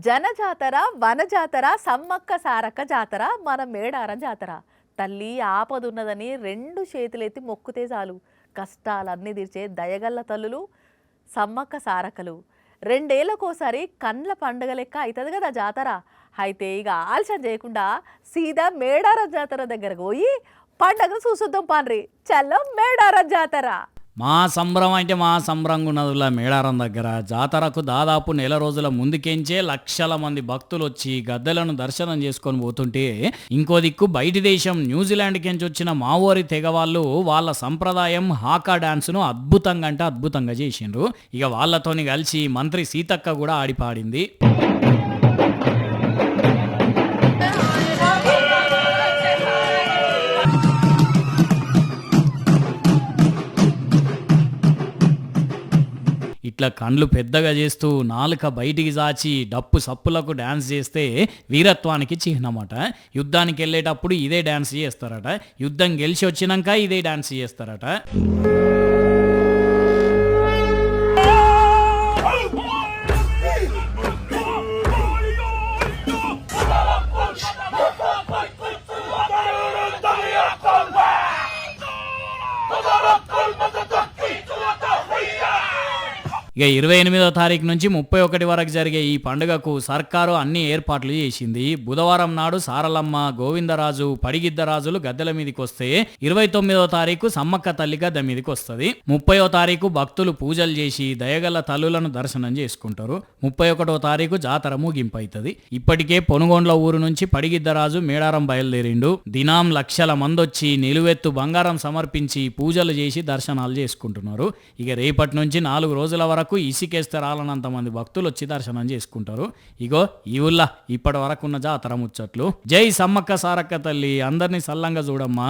జనజాతర వనజాతర సమ్మక్క సారక్క జాతర మన మేడారం జాతర. తల్లి ఆపదున్నదని రెండు చేతులెత్తి మొక్కుతే చాలు కష్టాలన్నీ తీర్చే దయగల్ల తల్లులు సమ్మక్క సారక్కలు. రెండేళ్లకోసారి కండ్ల పండుగ లెక్క అవుతుంది కదా జాతర. అయితే ఇక ఆలస్యం చేయకుండా సీదా మేడారం జాతర దగ్గరకు పోయి పండగను చూసుద్దాం పాన్రి. చల్లో మేడారం జాతర. మా సంబరం అంటే మా సంబరంగా ఉన్నదిలా మేడారం దగ్గర జాతరకు దాదాపు నెల రోజుల ముందుకెంచే లక్షల మంది భక్తులు వచ్చి గద్దెలను దర్శనం చేసుకొని పోతుంటే ఇంకో దిక్కు బయటి దేశం న్యూజిలాండ్కి వచ్చిన మావోరి తెగ వాళ్ళు వాళ్ళ సంప్రదాయం హాకా డాన్స్ను అద్భుతంగా అంటే అద్భుతంగా చేసిండ్రు. ఇక వాళ్ళతోని కలిసి మంత్రి సీతక్క కూడా ఆడిపాడింది. ఇట్లా కండ్లు పెద్దగా చేస్తూ నాలుక బయటికి చాచి డప్పు సప్పులకు డ్యాన్స్ చేస్తే వీరత్వానికి చిహ్నమట. యుద్ధానికి వెళ్ళేటప్పుడు ఇదే డ్యాన్స్ చేస్తారట, యుద్ధం గెలిచి వచ్చినాక ఇదే డ్యాన్స్ చేస్తారట. ఇక 28వ తారీఖు నుంచి 31 వరకు జరిగే ఈ పండుగకు సర్కారు అన్ని ఏర్పాట్లు చేసింది. బుధవారం నాడు సారలమ్మ, గోవిందరాజు, పడిగిద్దరాజులు గద్దెల మీదకి వస్తే 29వ తారీఖు సమ్మక్క తల్లి గద్దె మీదకి వస్తుంది. 30వ తారీఖు భక్తులు పూజలు చేసి దయగల తల్లులను దర్శనం చేసుకుంటారు. 31వ తారీఖు జాతర ముగింపు అవుతుంది. ఇప్పటికే పొనుగోండ్ల ఊరు నుంచి పడిగిద్దరాజు మేడారం బయలుదేరిండు. దినాం లక్షల మంది వచ్చి నిలువెత్తు బంగారం సమర్పించి పూజలు చేసి దర్శనాలు చేసుకుంటున్నారు. ఇక రేపటి నుంచి 4 రోజుల వరకు ఇసికేస్తే రాలనంత మంది భక్తులు వచ్చి దర్శనం చేసుకుంటారు. ఇగో ఈ ఊళ్ళ ఇప్పటి వరకు ఉన్న జాతర ముచ్చట్లు. జై సమ్మక్క సారక్క తల్లి, అందరినీ సల్లంగా చూడమ్మా.